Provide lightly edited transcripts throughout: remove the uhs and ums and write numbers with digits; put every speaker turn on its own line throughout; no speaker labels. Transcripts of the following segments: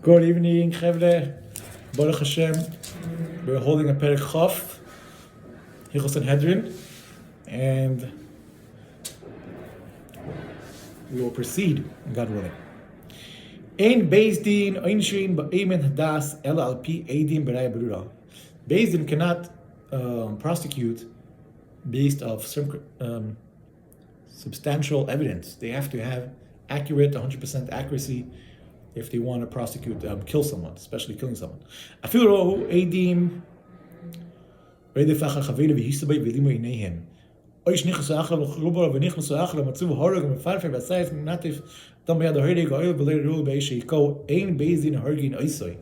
Good evening, Chevle. Baruch Hashem. We're holding a Perek Chof, Hilchos Sanhedrin, and we will proceed, God willing. Ein Beis Din Einshin Ba'emen Hadas Ela Al Pi Eidim B'Raya Berura. Beis Din cannot prosecute based off some substantial evidence. They have to have accurate, 100% accuracy if they want to prosecute, kill someone, especially killing someone. Afilu Eidim Reidefach Chavelu V'Hisabay V'Limo Ineihem. Oish Nichas Achla V'Chrubar V'Nichas Achla Matzuv Horeg V'Farfer V'Sayif Natif Dam B'Yad Horeg Oil B'Leir Rul B'Eishiko Ein Beis Din Horgin Oisoi.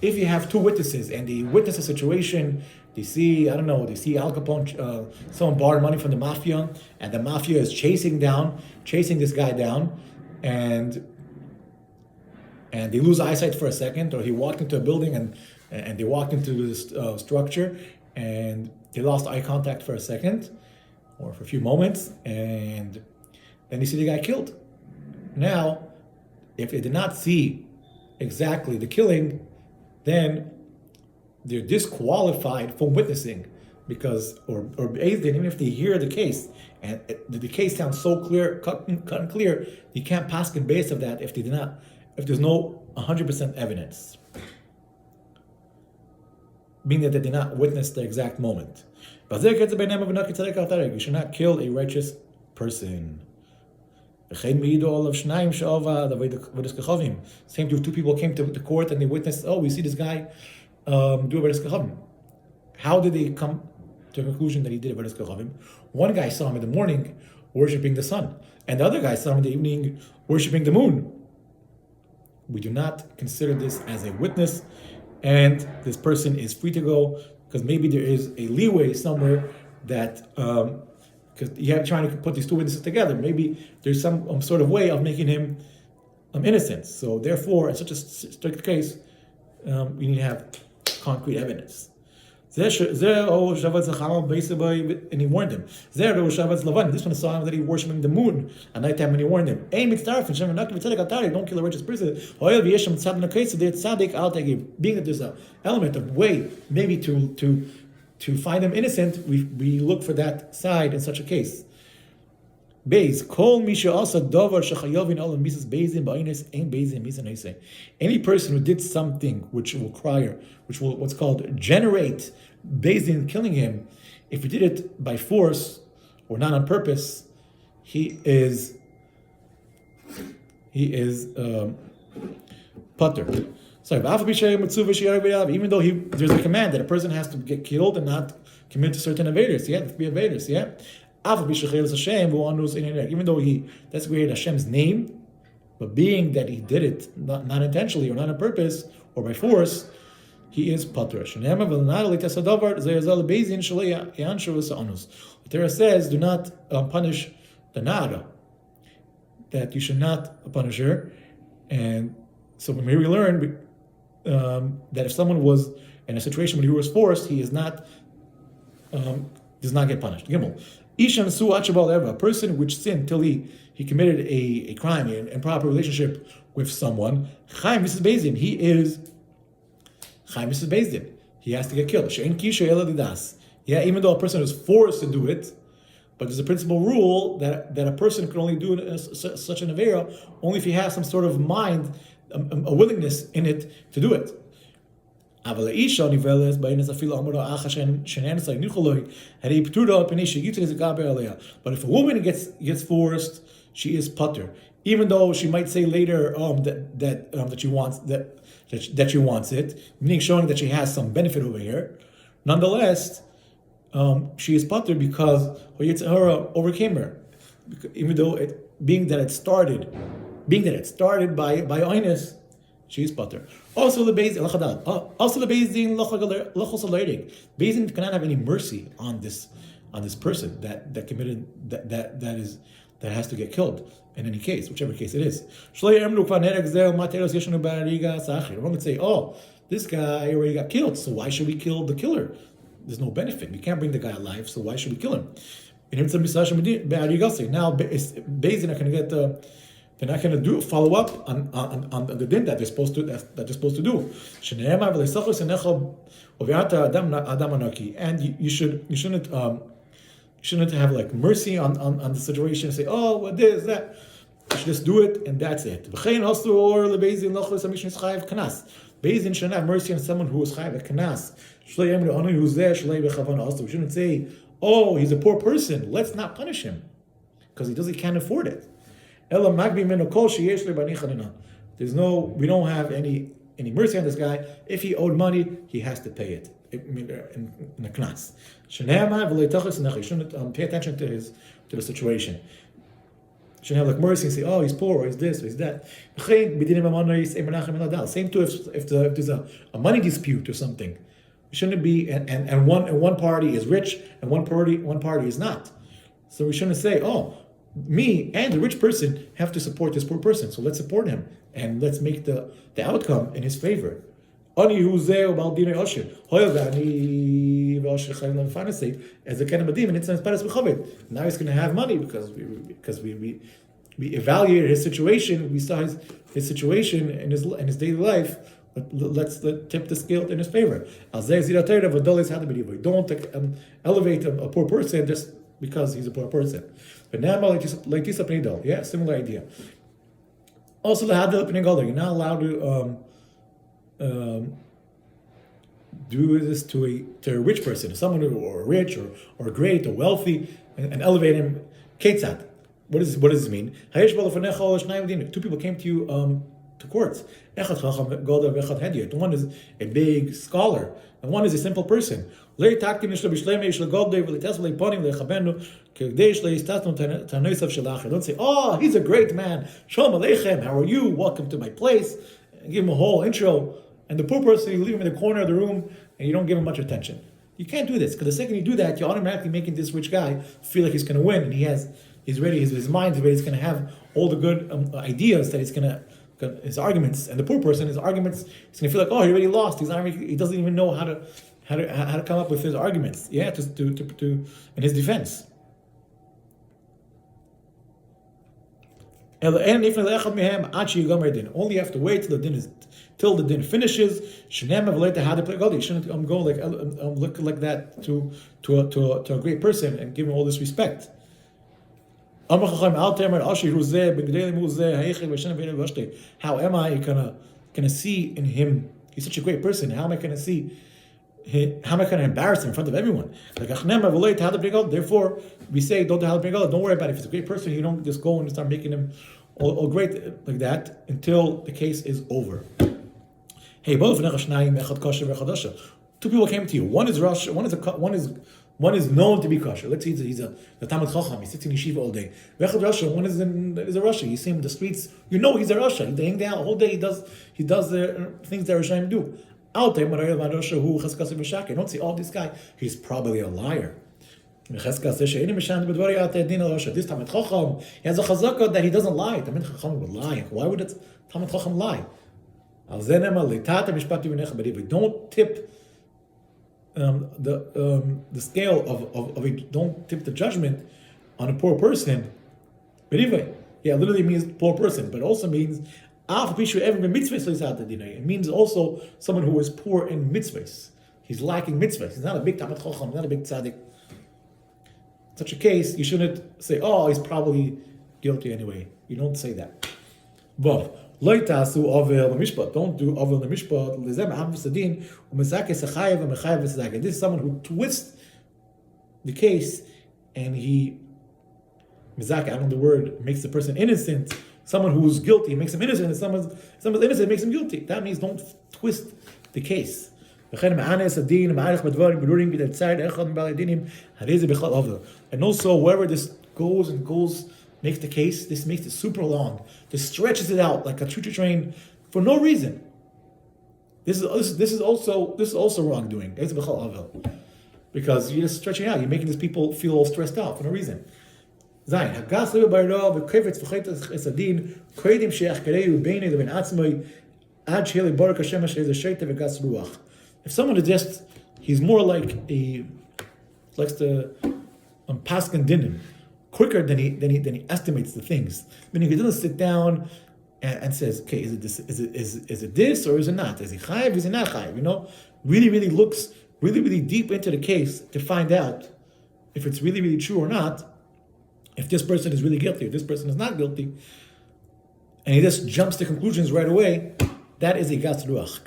If you have two witnesses and they witness a situation, they see Al Capone, someone borrowed money from the mafia, and the mafia is chasing this guy down, and they lose eyesight for a second, or he walked into a building and they walked into this structure and they lost eye contact for a second or for a few moments, and then you see the guy killed. Now, if they did not see exactly the killing, then they're disqualified from witnessing, because or even if they hear the case and the case sounds so clear, cut and clear, you can't pass in base of that if there's no 100% evidence, meaning that they did not witness the exact moment. You should not kill a righteous person. Same to two people came to the court and they witnessed, we see this guy do a Avodas Kachavim. How did they come to a conclusion that he did a Avodas Kachavim? One guy saw him in the morning worshiping the sun, and the other guy saw him in the evening worshiping the moon. We do not consider this as a witness, and this person is free to go, because maybe there is a leeway somewhere that, because you're trying to put these two witnesses together, maybe there's some sort of way of making him innocent. So therefore, in such a strict case, we need to have concrete evidence. And he warned him. This one saw him that he worshiping the moon at night time, and he warned him. Don't kill a righteous person. Being that there's an element of way, maybe to find him innocent, we look for that side in such a case. Beis, kol misha asa davar shechayavin olam misas beizin ba'inus ein beizin misan heisei. Any person who did something which will what's called generate beizin killing him, if he did it by force or not on purpose, he is putter. Sorry, even though there's a command that a person has to get killed and not commit to certain evaders, to be evaders, even though he desecrated Hashem's name, but being that he did it not intentionally or not on purpose or by force, he is patur. The Torah says, do not punish the nara, that you should not punish her. And so from here we learn that if someone was in a situation when he was forced, he is not does not get punished. Gimel. A person which sinned till he committed a crime, an improper relationship with someone, he is Chaim Mrs. Bezdin. He has to get killed. Even though a person is forced to do it, but there's a principal rule that a person can only do such an avera only if he has some sort of mind, a willingness in it to do it. But if a woman gets forced, she is putter, even though she might say later that she wants it, meaning showing that she has some benefit over here. Nonetheless, she is putter because her Yitzhara overcame her, even though being that it started by Oinus, she is putter. Also, the Beis Din Beis cannot have any mercy on this person that committed that has to get killed in any case, whichever case it is. One would say, this guy already got killed, so why should we kill the killer? There's no benefit. We can't bring the guy alive, so why should we kill him? Now, Beis Din are going to get they're not going to follow up on the din that they're supposed to do. And you shouldn't have like mercy on the situation and say, oh, what this, that. You should just do it and that's it. Beis shouldn't have mercy on someone who is chayav a kanas. We shouldn't say, oh, he's a poor person, let's not punish him because he can't afford it. We don't have any mercy on this guy. If he owed money, he has to pay it in a knas. You shouldn't pay attention to the situation. You shouldn't have like mercy and say, oh, he's poor, or he's this, or he's that. Same too if there's a money dispute or something. It shouldn't be and one party is rich and one party is not. So we shouldn't say, oh, me and the rich person have to support this poor person, so let's support him and let's make the outcome in his favor. As a kind of and it's now he's going to have money because we evaluated his situation. We saw his situation in his daily life. Let's tip the scale in his favor. Don't elevate a poor person just because he's a poor person. But now, yeah, similar idea. Also, you're not allowed to do this to a rich person, someone who or rich or great or wealthy, and elevate him. Ketzad. What does this mean? Two people came to you to courts. One is a big scholar, and one is a simple person. Don't say, oh, he's a great man. Shalom Aleichem, how are you? Welcome to my place. And give him a whole intro. And the poor person, you leave him in the corner of the room and you don't give him much attention. You can't do this, because the second you do that, you're automatically making this rich guy feel like he's going to win, and he's ready, his mind's ready, he's going to have all the good ideas that he's going to, his arguments, and the poor person, his arguments, he's going to feel like, oh, he already lost. He doesn't even know how to come up with his arguments, to in his defense. Only have to wait till the din finishes. You shouldn't go look like that to a great person and give him all this respect. How am I gonna see in him? He's such a great person. How am I gonna see? How am I going to embarrass him in front of everyone? Therefore, we say, don't worry about it. If he's a great person, you don't just go and start making him all great like that until the case is over. Hey, two people came to you. One is Rosh. One is known to be kosher. Let's say he's a Talmid Chacham. He sits in yeshiva all day. One is a Rasha. You see him in the streets. You know he's a Rasha. They hang down the whole day. He does the things that Rashaim do. Don't say, oh, this guy, he's probably a liar. This Talmid Chacham, he has a chazakah that he doesn't lie. Talmid Chacham would lie. Why would Talmid Chacham lie? But if we don't tip the scale of don't tip the judgment on a poor person, but anyway, literally means poor person, but also means it means also someone who is poor in mitzvahs. He's lacking mitzvahs. He's not a big Talmid Chacham, not a big tzaddik. In such a case, you shouldn't say, oh, he's probably guilty anyway. You don't say that. But don't do avel l'mishpat. This is someone who twists the case and he, I don't know the word, makes the person innocent. Someone who's guilty makes him innocent, and someone's innocent makes him guilty. That means don't twist the case. And also, wherever this goes, makes the case, this makes it super long. This stretches it out like a choo-choo train for no reason. This is also wrongdoing. Because you're just stretching out. You're making these people feel all stressed out for no reason. If someone is just, he's more like likes to paskin dinim, quicker than he estimates the things. Meaning he doesn't sit down and says, okay, is it this or is it not? Is he chayiv? Is he not chayiv? Really looks really deep into the case to find out if it's really true or not. If this person is really guilty, if this person is not guilty, and he just jumps to conclusions right away, that is a gas ruach.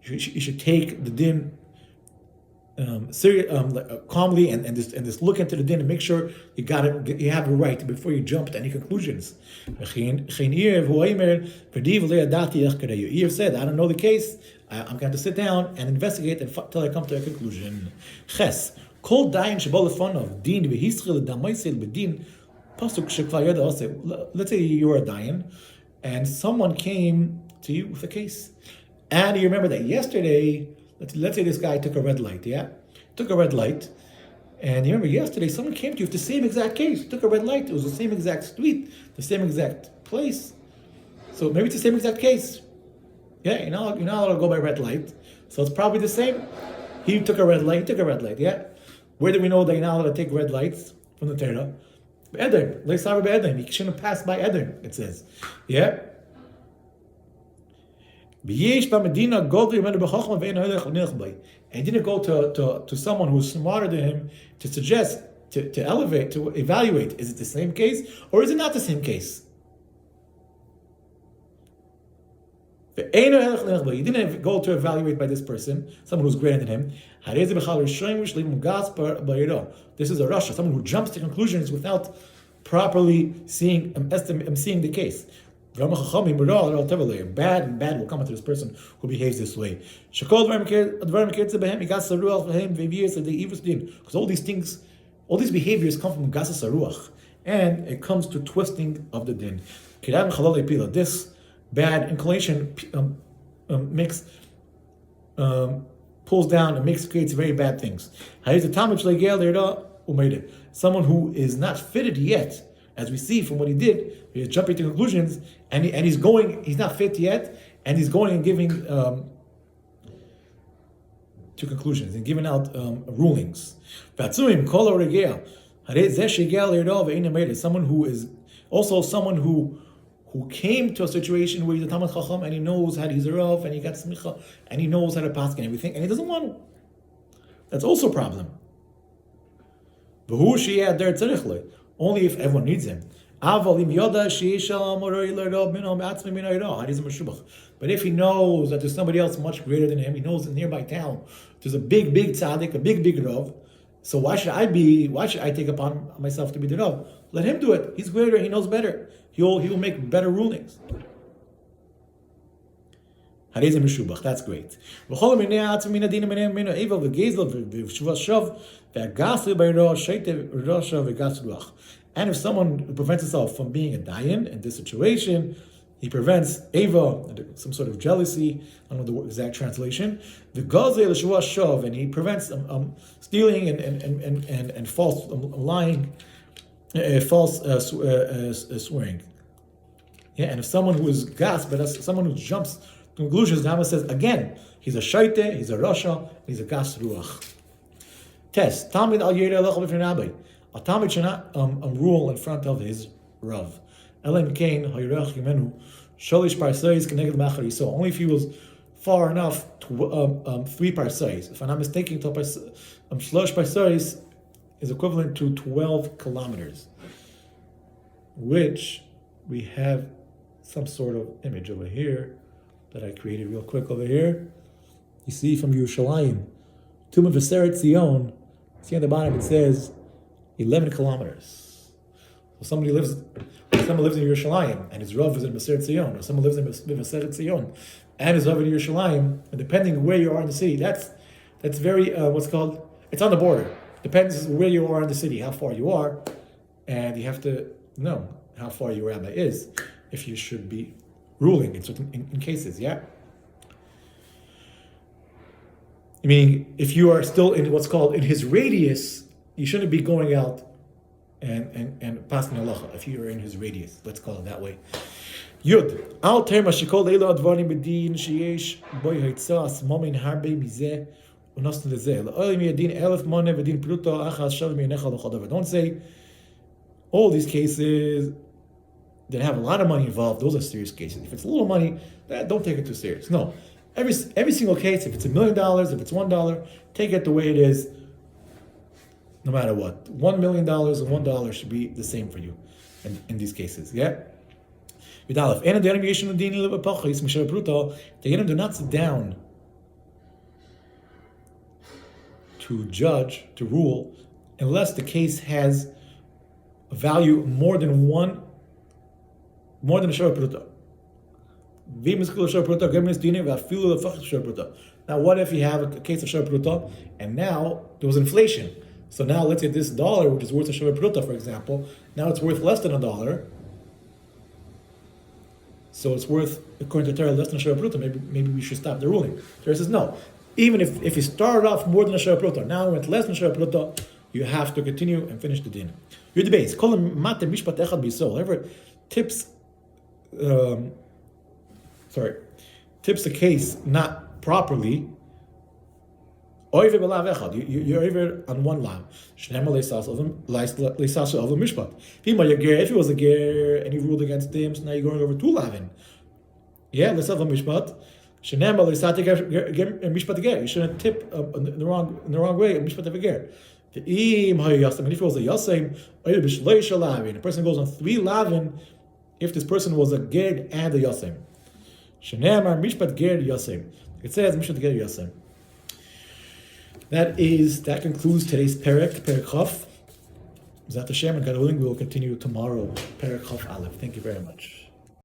Yeah, you should take the din calmly and just look into the din and make sure you have it right before you jump to any conclusions. Iev said, I don't know the case. I'm going to sit down and investigate until I come to a conclusion. Ches kol dayan shebol lefanov din v'hischil damaisel bedin. Let's say you're a dayan, and someone came to you with a case, and you remember that yesterday. Let's say this guy took a red light. Took a red light, and you remember yesterday someone came to you with the same exact case. Took a red light. It was the same exact street, the same exact place. So maybe it's the same exact case. Yeah, you're not allowed to go by red light, so it's probably the same. He took a red light. Yeah. Where do we know that you're not allowed to take red lights from the Torah? Eden, he shouldn't pass by Eden, it says. Yeah? And he didn't go to someone who's smarter than him to suggest, to elevate, to evaluate, is it the same case or is it not the same case? He didn't go to evaluate by this person, someone who's greater than him. This is a Rasha, someone who jumps to conclusions without properly seeing the case. Bad will come to this person who behaves this way. Because all these things, all these behaviors come from Gasas Aruach, and it comes to twisting of the din. This bad inclination pulls down and creates very bad things. Someone who is not fitted yet, as we see from what he did, he's jumping to conclusions, and he's not fit yet, and he's going and giving to conclusions and giving out rulings. Someone who is also someone who came to a situation where he's a Talmid Chacham and he knows how to use a Rav and he got smicha and he knows how to pass and everything, and he doesn't want to. That's also a problem. Only if everyone needs him. But if he knows that there's somebody else much greater than him, he knows in nearby town there's a big tzaddik, a big Rav. So why should I take upon myself to be the Rav? Let him do it. He's greater. He knows better. He will make better rulings. That's great. And if someone prevents himself from being a dayan in this situation, he prevents Eva, some sort of jealousy. I don't know the exact translation. The gazel shav, and he prevents stealing and false lying, false swearing. Yeah, and if someone who is gas, but someone who jumps to conclusions, the Rambam says again, he's a shaite, he's a rasha, he's a gas ruach. Test. Talmid al yireh lechol b'fnei rabbi. A Talmid should not rule in front of his Rav. Elam Kain Hayrach Yimenu Sholish Parsais Keneged Machari. So only if he was far enough to 3 parsais. If I'm not mistaken, Shlosh Parsais is equivalent to 12 kilometers, which we have some sort of image over here that I created real quick over here. You see from Yerushalayim, Tumah V'Seret Zion. See on the bottom it says 11 kilometers. So someone lives in Yerushalayim and his Rav is in Maseret Zion, or someone lives in Maseret Zion and his Rav in Yerushalayim, and depending on where you are in the city, that's very it's on the border. Depends where you are in the city, how far you are, and you have to know how far your rabbi is if you should be ruling in certain in cases. Yeah. I mean, if you are still in what's called in his radius, you shouldn't be going out and passing halacha if you're in his radius. Let's call it that way. Yud. Al terma shekol leila advarim bedin sheyesh boy haitzas momin harbe mizeh Don't say all these cases that have a lot of money involved, those are serious cases. If it's a little money, don't take it too serious. No. Every single case, if it's $1 million, if it's $1, take it the way it is, no matter what. $1 million and $1 should be the same for you in these cases. Yeah? The Yedim do not sit down to judge, to rule, unless the case has a value more than a Shara Pruta. Now, what if you have a case of Shara Pruta and now there was inflation? So now, let's say this dollar, which is worth a Shara Pruta, for example, now it's worth less than $1. So it's worth, according to Torah, less than a Shara Pruta. Maybe we should stop the ruling. Torah says no. Even if you started off more than a Shara Pruta, now when it's less than a Shara Pruta, you have to continue and finish the din. You're the base. Whoever tips the case not properly, you're over on one lav. If he was a ger and he ruled against him, so now you're going over two lavin. Yeah, let's have a mishpat. You shouldn't tip in the wrong way. Mishpat of a ger. And if it was a yasem, a person goes on 3 lavin if this person was a ger and a yasem. Mishpat ger yasem. It says mishpat ger yasem. That concludes today's Perek Chaf. Zat Hashem, and God willing, we will continue tomorrow, Perek Chaf Aleph. Thank you very much.